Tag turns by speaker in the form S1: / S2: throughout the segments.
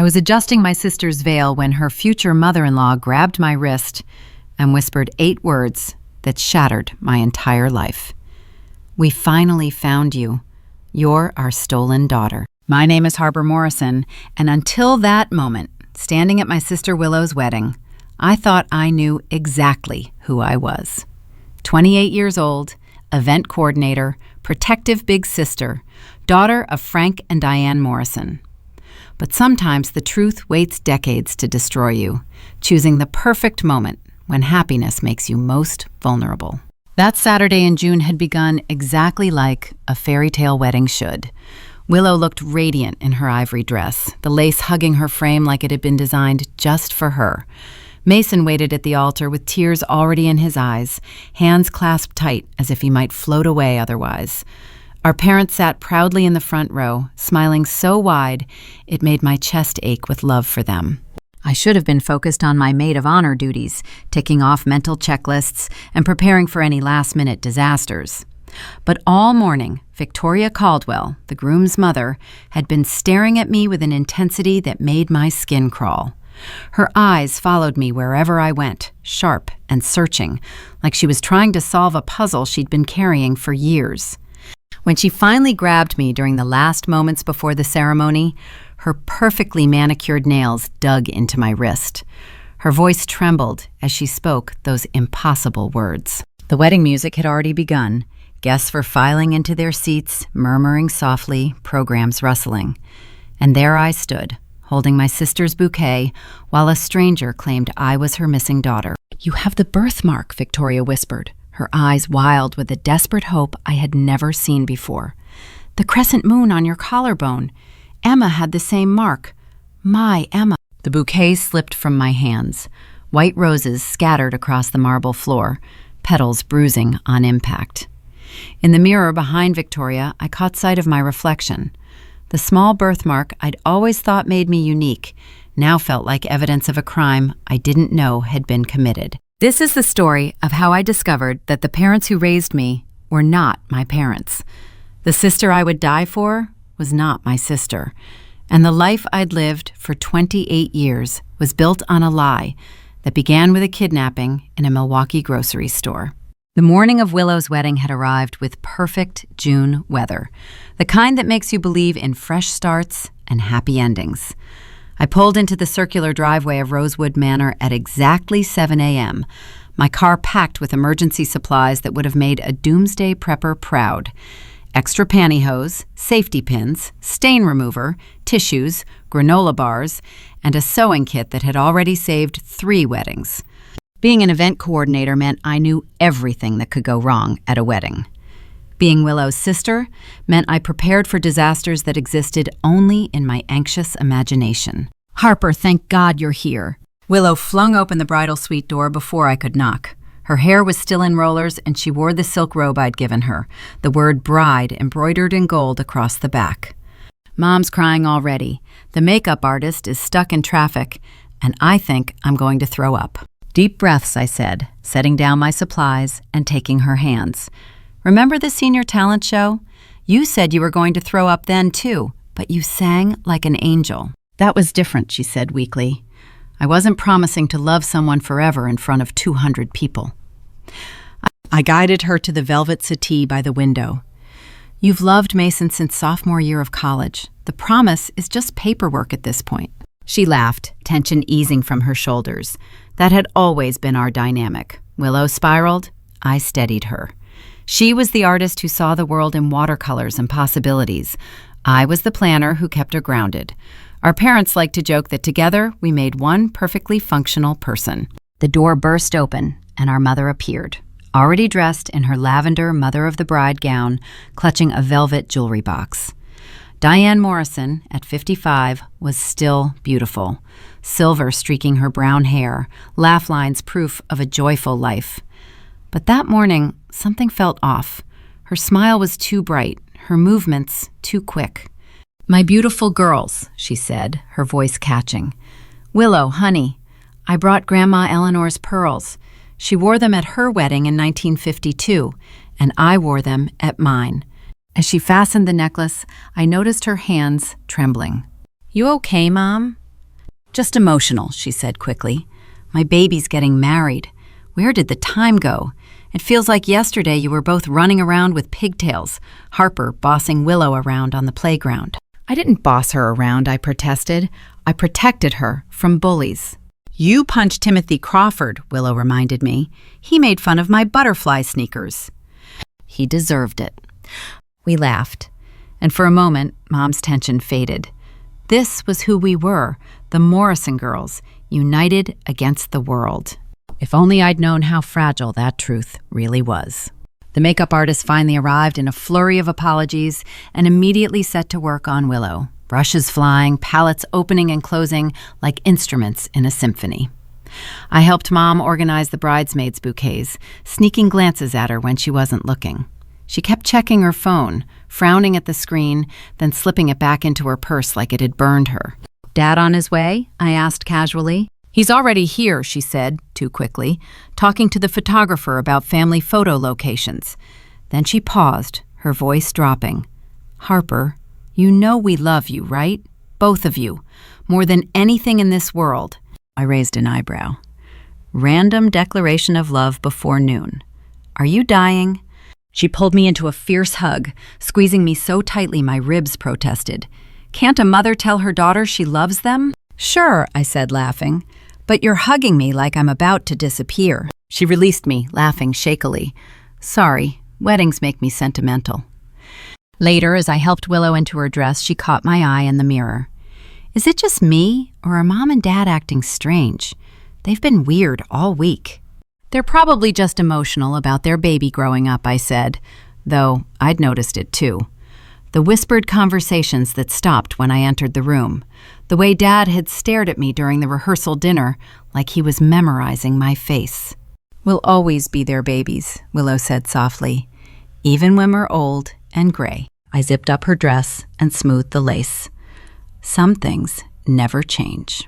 S1: I was adjusting my sister's veil when her future mother-in-law grabbed my wrist and whispered 8 words that shattered my entire life. "We finally found you. You're our stolen daughter." My name is Harper Morrison, and until that moment, standing at my sister Willow's wedding, I thought I knew exactly who I was. 28 years old, event coordinator, protective big sister, daughter of Frank and Diane Morrison. But sometimes the truth waits decades to destroy you, choosing the perfect moment when happiness makes you most vulnerable. That Saturday in June had begun exactly like a fairy tale wedding should. Willow looked radiant in her ivory dress, the lace hugging her frame like it had been designed just for her. Mason waited at the altar with tears already in his eyes, hands clasped tight as if he might float away otherwise. Our parents sat proudly in the front row, smiling so wide it made my chest ache with love for them. I should have been focused on my maid of honor duties, ticking off mental checklists and preparing for any last-minute disasters. But all morning, Victoria Caldwell, the groom's mother, had been staring at me with an intensity that made my skin crawl. Her eyes followed me wherever I went, sharp and searching, like she was trying to solve a puzzle she'd been carrying for years. When she finally grabbed me during the last moments before the ceremony, her perfectly manicured nails dug into my wrist. Her voice trembled as she spoke those impossible words. The wedding music had already begun. Guests were filing into their seats, murmuring softly, programs rustling. And there I stood, holding my sister's bouquet, while a stranger claimed I was her missing daughter. "You have the birthmark," Victoria whispered, her eyes wild with a desperate hope I had never seen before. "The crescent moon on your collarbone. Emma had the same mark. My Emma." The bouquet slipped from my hands. White roses scattered across the marble floor, petals bruising on impact. In the mirror behind Victoria, I caught sight of my reflection. The small birthmark I'd always thought made me unique now felt like evidence of a crime I didn't know had been committed. This is the story of how I discovered that the parents who raised me were not my parents. The sister I would die for was not my sister, and the life I'd lived for 28 years was built on a lie that began with a kidnapping in a Milwaukee grocery store. The morning of Willow's wedding had arrived with perfect June weather, the kind that makes you believe in fresh starts and happy endings. I pulled into the circular driveway of Rosewood Manor at exactly 7 a.m., my car packed with emergency supplies that would have made a doomsday prepper proud. Extra pantyhose, safety pins, stain remover, tissues, granola bars, and a sewing kit that had already saved 3 weddings. Being an event coordinator meant I knew everything that could go wrong at a wedding. Being Willow's sister meant I prepared for disasters that existed only in my anxious imagination. "Harper, thank God you're here." Willow flung open the bridal suite door before I could knock. Her hair was still in rollers, and she wore the silk robe I'd given her, the word bride embroidered in gold across the back. "Mom's crying already. The makeup artist is stuck in traffic, and I think I'm going to throw up." "Deep breaths," I said, setting down my supplies and taking her hands. "Remember the senior talent show? You said you were going to throw up then, too, but you sang like an angel." "That was different," she said weakly. "I wasn't promising to love someone forever in front of 200 people. I guided her to the velvet settee by the window. "You've loved Mason since sophomore year of college. The promise is just paperwork at this point." She laughed, tension easing from her shoulders. That had always been our dynamic. Willow spiraled, I steadied her. She was the artist who saw the world in watercolors and possibilities. I was the planner who kept her grounded. Our parents liked to joke that together we made one perfectly functional person. The door burst open, and our mother appeared, already dressed in her lavender mother-of-the-bride gown, clutching a velvet jewelry box. Diane Morrison, at 55, was still beautiful, silver streaking her brown hair, laugh lines proof of a joyful life. But that morning, something felt off. Her smile was too bright, her movements too quick. "My beautiful girls," she said, her voice catching. "Willow, honey, I brought Grandma Eleanor's pearls. She wore them at her wedding in 1952, and I wore them at mine." As she fastened the necklace, I noticed her hands trembling. "You okay, Mom?" Just emotional, she said quickly. My baby's getting married. Where did the time go? It feels like yesterday you were both running around with pigtails, Harper bossing Willow around on the playground. I didn't boss her around, I protested. I protected her from bullies. You punched Timothy Crawford, Willow reminded me. He made fun of my butterfly sneakers. He deserved it. We laughed, and for a moment, Mom's tension faded. This was who we were, the Morrison girls, united against the world. If only I'd known how fragile that truth really was. The makeup artist finally arrived in a flurry of apologies and immediately set to work on Willow, brushes flying, palettes opening and closing like instruments in a symphony. I helped Mom organize the bridesmaids' bouquets, sneaking glances at her when she wasn't looking. She kept checking her phone, frowning at the screen, then slipping it back into her purse like it had burned her. Dad on his way? I asked casually. He's already here, she said, too quickly, talking to the photographer about family photo locations. Then she paused, her voice dropping. Harper, you know we love you, right? Both of you. More than anything in this world. I raised an eyebrow. Random declaration of love before noon. Are you dying? She pulled me into a fierce hug, squeezing me so tightly my ribs protested. Can't a mother tell her daughter she loves them? Sure, I said, laughing. But you're hugging me like I'm about to disappear. She released me, laughing shakily. Sorry, weddings make me sentimental. Later, as I helped Willow into her dress, she caught my eye in the mirror. Is it just me, or are Mom and Dad acting strange? They've been weird all week. They're probably just emotional about their baby growing up, I said, though I'd noticed it too. The whispered conversations that stopped when I entered the room. The way Dad had stared at me during the rehearsal dinner, like he was memorizing my face. We'll always be their babies, Willow said softly, even when we're old and gray. I zipped up her dress and smoothed the lace. Some things never change.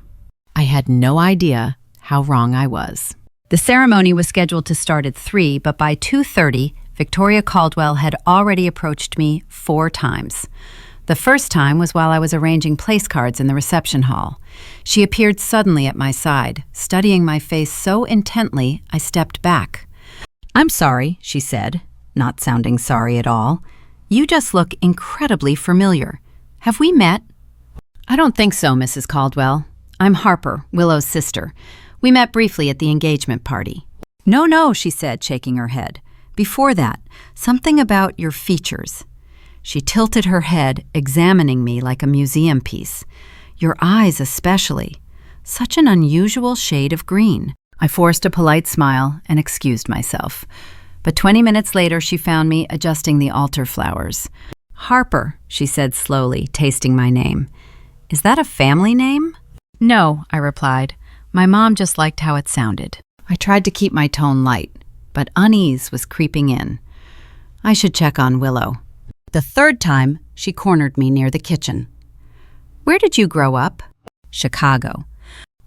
S1: I had no idea how wrong I was. The ceremony was scheduled to start at 3, but by 2:30, Victoria Caldwell had already approached me 4 times. The first time was while I was arranging place cards in the reception hall. She appeared suddenly at my side, studying my face so intently I stepped back. I'm sorry, she said, not sounding sorry at all. You just look incredibly familiar. Have we met? I don't think so, Mrs. Caldwell. I'm Harper, Willow's sister. We met briefly at the engagement party. No, she said, shaking her head. Before that, something about your features. She tilted her head, examining me like a museum piece. Your eyes especially. Such an unusual shade of green. I forced a polite smile and excused myself. But 20 minutes later, she found me adjusting the altar flowers. Harper, she said slowly, tasting my name. Is that a family name? No, I replied. My mom just liked how it sounded. I tried to keep my tone light, but unease was creeping in. I should check on Willow. The third time, she cornered me near the kitchen. Where did you grow up? Chicago.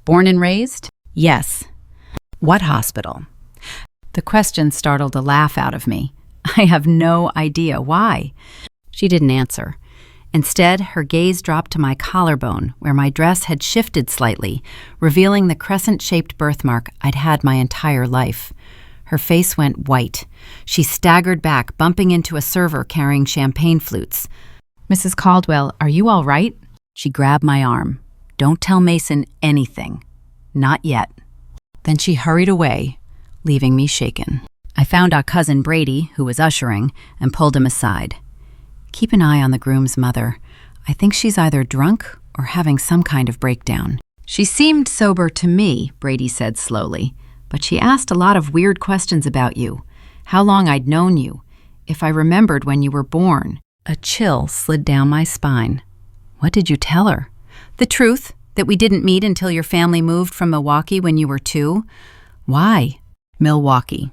S1: Born and raised? Yes. What hospital? The question startled a laugh out of me. I have no idea why. She didn't answer. Instead, her gaze dropped to my collarbone, where my dress had shifted slightly, revealing the crescent-shaped birthmark I'd had my entire life. Her face went white. She staggered back, bumping into a server carrying champagne flutes. Mrs. Caldwell, are you all right? She grabbed my arm. Don't tell Mason anything. Not yet. Then she hurried away, leaving me shaken. I found our cousin Brady, who was ushering, and pulled him aside. Keep an eye on the groom's mother. I think she's either drunk or having some kind of breakdown. She seemed sober to me, Brady said slowly, but she asked a lot of weird questions about you, how long I'd known you, if I remembered when you were born. A chill slid down my spine. What did you tell her? The truth, that we didn't meet until your family moved from Milwaukee when you were 2. Why? Milwaukee.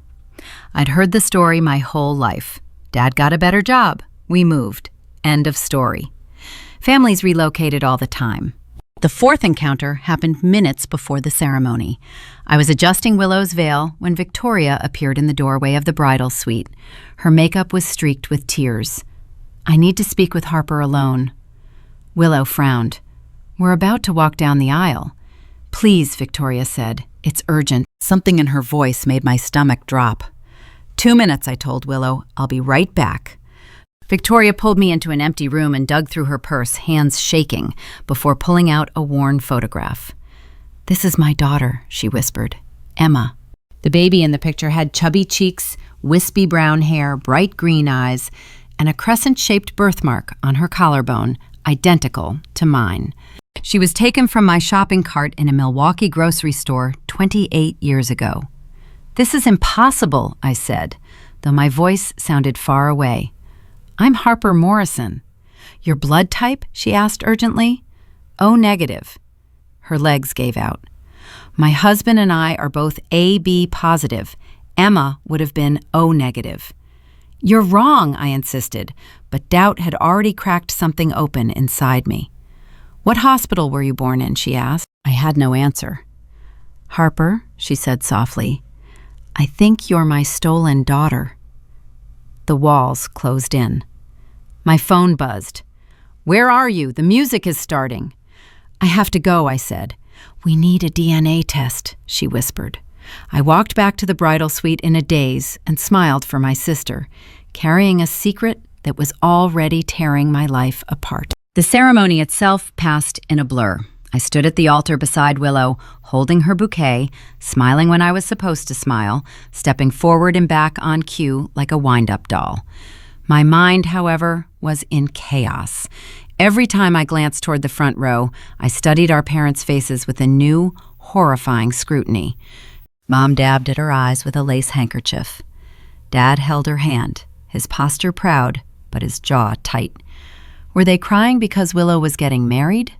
S1: I'd heard the story my whole life. Dad got a better job. We moved. End of story. Families relocated all the time. The fourth encounter happened minutes before the ceremony. I was adjusting Willow's veil when Victoria appeared in the doorway of the bridal suite. Her makeup was streaked with tears. I need to speak with Harper alone. Willow frowned. We're about to walk down the aisle. Please, Victoria said. It's urgent. Something in her voice made my stomach drop. 2 minutes, I told Willow. I'll be right back. Victoria pulled me into an empty room and dug through her purse, hands shaking, before pulling out a worn photograph. This is my daughter, she whispered. Emma. The baby in the picture had chubby cheeks, wispy brown hair, bright green eyes, and a crescent-shaped birthmark on her collarbone, identical to mine. She was taken from my shopping cart in a Milwaukee grocery store 28 years ago. This is impossible, I said, though my voice sounded far away. I'm Harper Morrison. Your blood type? She asked urgently. O negative. Her legs gave out. My husband and I are both AB positive. Emma would have been O negative. You're wrong, I insisted, but doubt had already cracked something open inside me. What hospital were you born in? She asked. I had no answer. Harper, she said softly, I think you're my stolen daughter. The walls closed in. My phone buzzed. Where are you? The music is starting. I have to go, I said. We need a DNA test, she whispered. I walked back to the bridal suite in a daze and smiled for my sister, carrying a secret that was already tearing my life apart. The ceremony itself passed in a blur. I stood at the altar beside Willow, holding her bouquet, smiling when I was supposed to smile, stepping forward and back on cue like a wind-up doll. My mind, however, was in chaos. Every time I glanced toward the front row, I studied our parents' faces with a new, horrifying scrutiny. Mom dabbed at her eyes with a lace handkerchief. Dad held her hand, his posture proud, but his jaw tight. Were they crying because Willow was getting married,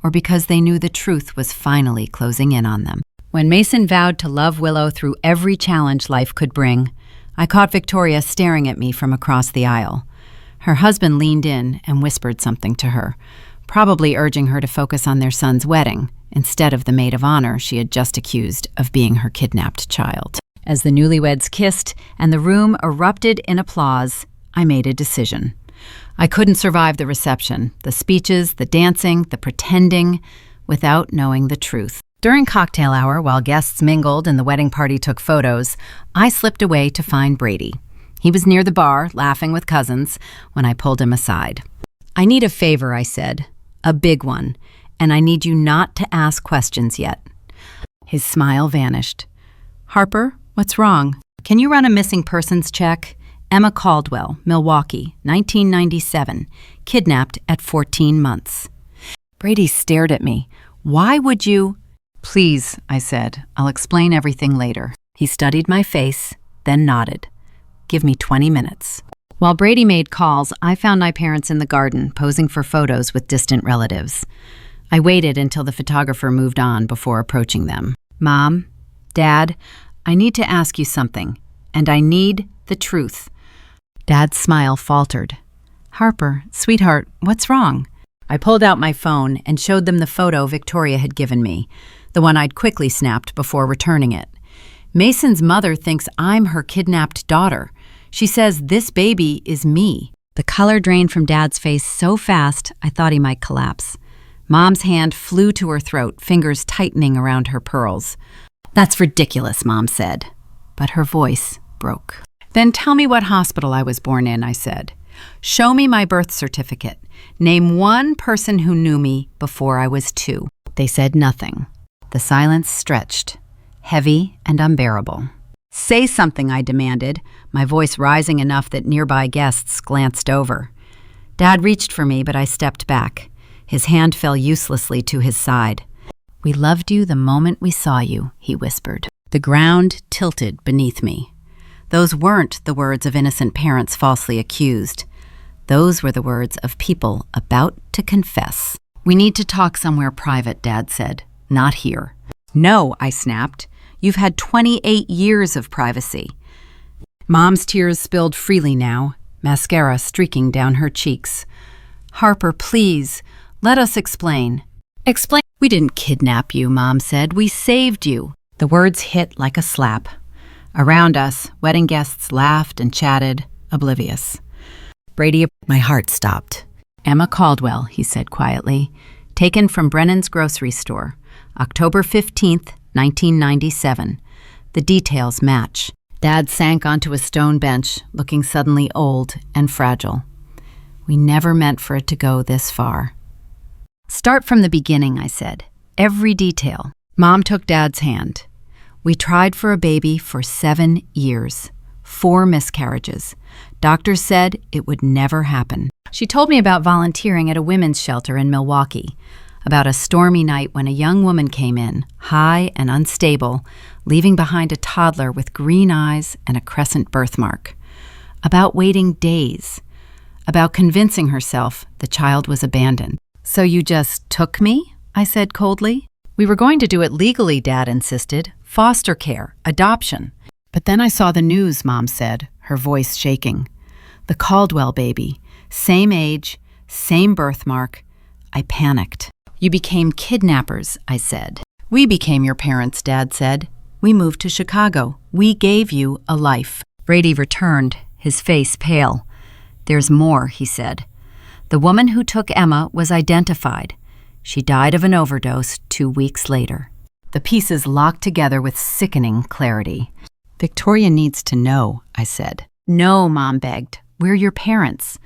S1: or because they knew the truth was finally closing in on them? When Mason vowed to love Willow through every challenge life could bring, I caught Victoria staring at me from across the aisle. Her husband leaned in and whispered something to her, probably urging her to focus on their son's wedding instead of the maid of honor she had just accused of being her kidnapped child. As the newlyweds kissed and the room erupted in applause, I made a decision. I couldn't survive the reception, the speeches, the dancing, the pretending, without knowing the truth. During cocktail hour, while guests mingled and the wedding party took photos, I slipped away to find Brady. He was near the bar, laughing with cousins, when I pulled him aside. I need a favor, I said, a big one, and I need you not to ask questions yet. His smile vanished. Harper, what's wrong? Can you run a missing persons check? Emma Caldwell, Milwaukee, 1997, kidnapped at 14 months. Brady stared at me. Why would you? Please, I said. I'll explain everything later. He studied my face, then nodded. Give me 20 minutes. While Brady made calls, I found my parents in the garden, posing for photos with distant relatives. I waited until the photographer moved on before approaching them. Mom, Dad, I need to ask you something, and I need the truth. Dad's smile faltered. Harper, sweetheart, what's wrong? I pulled out my phone and showed them the photo Victoria had given me, the one I'd quickly snapped before returning it. Mason's mother thinks I'm her kidnapped daughter. She says this baby is me. The color drained from Dad's face so fast I thought he might collapse. Mom's hand flew to her throat, fingers tightening around her pearls. That's ridiculous, Mom said, but her voice broke. Then tell me what hospital I was born in, I said. Show me my birth certificate. Name one person who knew me before I was 2. They said nothing. The silence stretched, heavy and unbearable. Say something, I demanded, my voice rising enough that nearby guests glanced over. Dad reached for me, but I stepped back. His hand fell uselessly to his side. We loved you the moment we saw you, he whispered. The ground tilted beneath me. Those weren't the words of innocent parents falsely accused. Those were the words of people about to confess. We need to talk somewhere private, Dad said. Not here. No, I snapped. You've had 28 years of privacy. Mom's tears spilled freely now, mascara streaking down her cheeks. Harper, please, let us explain. Explain? We didn't kidnap you, Mom said. We saved you. The words hit like a slap. Around us, wedding guests laughed and chatted, oblivious. Brady, my heart stopped. Emma Caldwell, he said quietly. taken from Brennan's grocery store, October 15th, 1997. The details match. Dad sank onto a stone bench, looking suddenly old and fragile. We never meant for it to go this far. Start from the beginning, I said. Every detail. Mom took Dad's hand. We tried for a baby for 7 years. 4 miscarriages. Doctors said it would never happen. She told me about volunteering at a women's shelter in Milwaukee, about a stormy night when a young woman came in, high and unstable, leaving behind a toddler with green eyes and a crescent birthmark, about waiting days, about convincing herself the child was abandoned. "So you just took me?" I said coldly. "We were going to do it legally," Dad insisted. "Foster care, adoption." "But then I saw the news," Mom said, her voice shaking. "The Caldwell baby, same age, same birthmark." I panicked. "You became kidnappers," I said. "We became your parents," Dad said. "We moved to Chicago. We gave you a life." Brady returned, his face pale. "There's more," he said. "The woman who took Emma was identified. She died of an overdose 2 weeks later." The pieces locked together with sickening clarity. "Victoria needs to know," I said. "No," Mom begged. "We're your parents."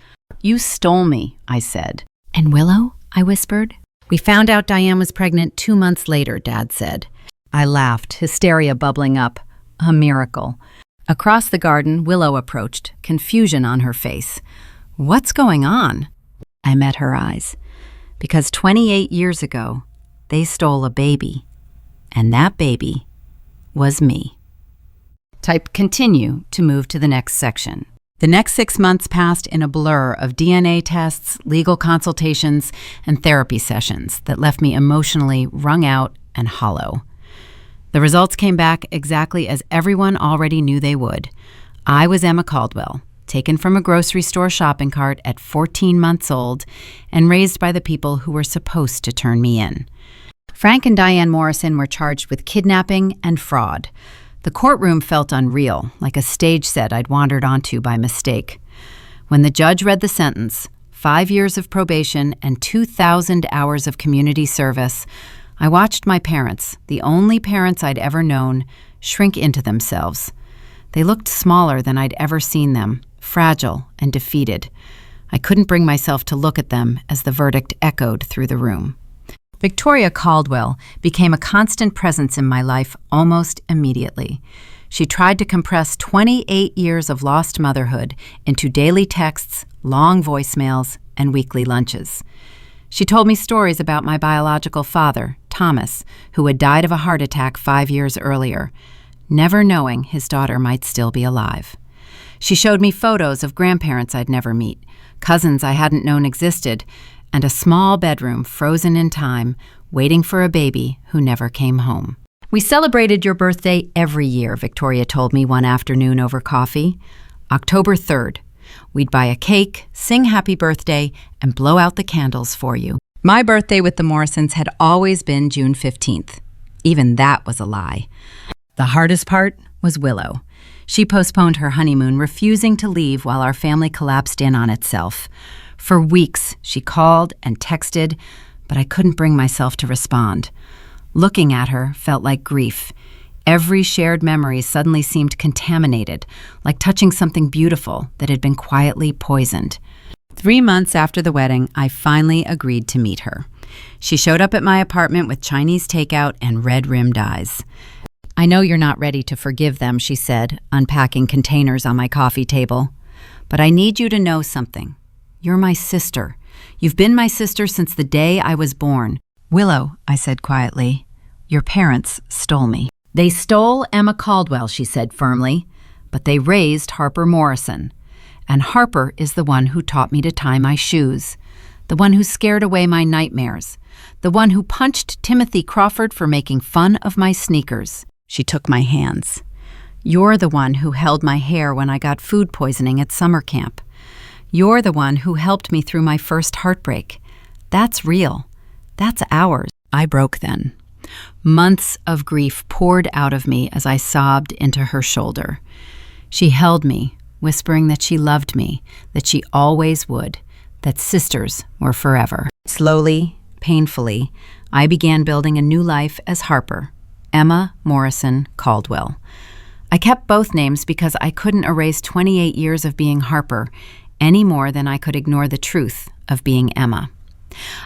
S1: "You stole me," I said. "And Willow?" I whispered. "We found out Diane was pregnant 2 months later," Dad said. I laughed, hysteria bubbling up. A miracle. Across the garden, Willow approached, confusion on her face. "What's going on?" I met her eyes. Because 28 years ago, they stole a baby. And that baby was me. Type continue to move to the next section. The next 6 months passed in a blur of DNA tests, legal consultations, and therapy sessions that left me emotionally wrung out and hollow. The results came back exactly as everyone already knew they would. I was Emma Caldwell, taken from a grocery store shopping cart at 14 months old and raised by the people who were supposed to turn me in. Frank and Diane Morrison were charged with kidnapping and fraud. The courtroom felt unreal, like a stage set I'd wandered onto by mistake. When the judge read the sentence, 5 years of probation and 2,000 hours of community service, I watched my parents, the only parents I'd ever known, shrink into themselves. They looked smaller than I'd ever seen them, fragile and defeated. I couldn't bring myself to look at them as the verdict echoed through the room. Victoria Caldwell became a constant presence in my life almost immediately. She tried to compress 28 years of lost motherhood into daily texts, long voicemails, and weekly lunches. She told me stories about my biological father, Thomas, who had died of a heart attack 5 years earlier, never knowing his daughter might still be alive. She showed me photos of grandparents I'd never meet, cousins I hadn't known existed, and a small bedroom frozen in time, waiting for a baby who never came home. "We celebrated your birthday every year," Victoria told me one afternoon over coffee. "October 3rd. We'd buy a cake, sing happy birthday, and blow out the candles for you." My birthday with the Morrisons had always been June 15th. Even that was a lie. The hardest part was Willow. She postponed her honeymoon, refusing to leave while our family collapsed in on itself. For weeks, she called and texted, but I couldn't bring myself to respond. Looking at her felt like grief. Every shared memory suddenly seemed contaminated, like touching something beautiful that had been quietly poisoned. 3 months after the wedding, I finally agreed to meet her. She showed up at my apartment with Chinese takeout and red-rimmed eyes. "I know you're not ready to forgive them," she said, unpacking containers on my coffee table. "But I need you to know something. You're my sister. You've been my sister since the day I was born." "Willow," I said quietly, "your parents stole me." "They stole Emma Caldwell," she said firmly, "but they raised Harper Morrison. And Harper is the one who taught me to tie my shoes, the one who scared away my nightmares, the one who punched Timothy Crawford for making fun of my sneakers." She took my hands. "You're the one who held my hair when I got food poisoning at summer camp. You're the one who helped me through my first heartbreak. That's real. That's ours." I broke then. Months of grief poured out of me as I sobbed into her shoulder. She held me, whispering that she loved me, that she always would, that sisters were forever. Slowly, painfully, I began building a new life as Harper, Emma Morrison Caldwell. I kept both names because I couldn't erase 28 years of being Harper any more than I could ignore the truth of being Emma.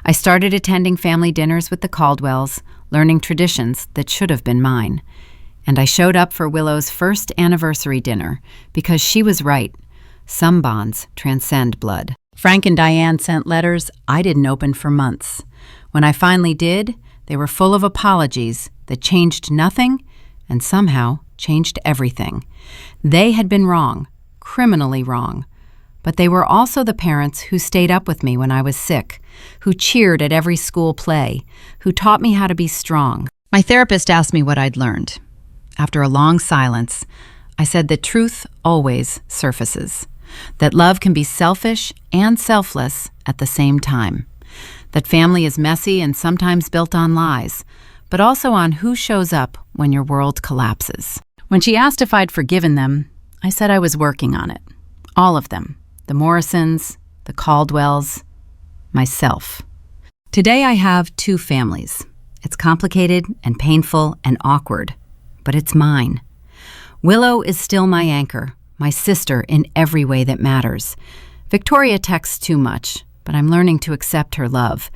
S1: I started attending family dinners with the Caldwells, learning traditions that should have been mine. And I showed up for Willow's first anniversary dinner because she was right. Some bonds transcend blood. Frank and Diane sent letters I didn't open for months. When I finally did, they were full of apologies that changed nothing and somehow changed everything. They had been wrong, criminally wrong. But they were also the parents who stayed up with me when I was sick, who cheered at every school play, who taught me how to be strong. My therapist asked me what I'd learned. After a long silence, I said that truth always surfaces, that love can be selfish and selfless at the same time, that family is messy and sometimes built on lies, but also on who shows up when your world collapses. When she asked if I'd forgiven them, I said I was working on it. All of them. The Morrisons, the Caldwells, myself. Today I have two families. It's complicated and painful and awkward, but it's mine. Willow is still my anchor, my sister in every way that matters. Victoria texts too much, but I'm learning to accept her love.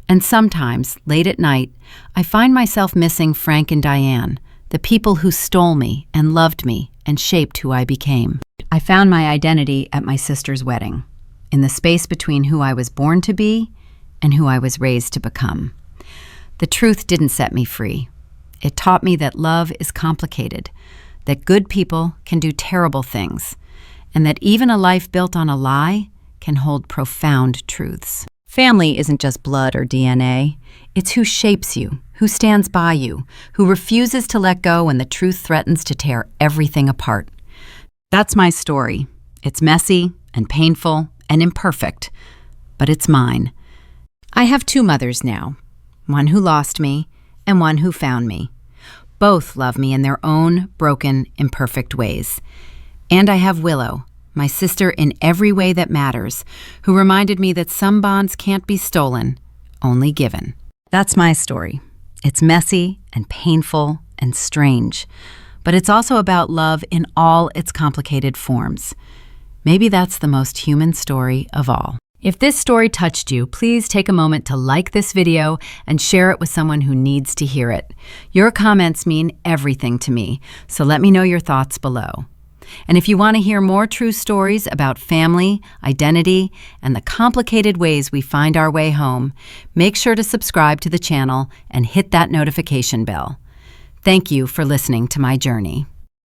S1: And sometimes, late at night, I find myself missing Frank and Diane, the people who stole me and loved me and shaped who I became. I found my identity at my sister's wedding, in the space between who I was born to be and who I was raised to become. The truth didn't set me free. It taught me that love is complicated, that good people can do terrible things, and that even a life built on a lie can hold profound truths. Family isn't just blood or DNA. It's who shapes you, who stands by you, who refuses to let go when the truth threatens to tear everything apart. That's my story. It's messy and painful and imperfect, but it's mine. I have two mothers now, one who lost me and one who found me. Both love me in their own broken, imperfect ways. And I have Willow, my sister in every way that matters, who reminded me that some bonds can't be stolen, only given. That's my story. It's messy and painful and strange, but it's also about love in all its complicated forms. Maybe that's the most human story of all. If this story touched you, please take a moment to like this video and share it with someone who needs to hear it. Your comments mean everything to me, so let me know your thoughts below. And if you want to hear more true stories about family, identity, and the complicated ways we find our way home, make sure to subscribe to the channel and hit that notification bell. Thank you for listening to my journey.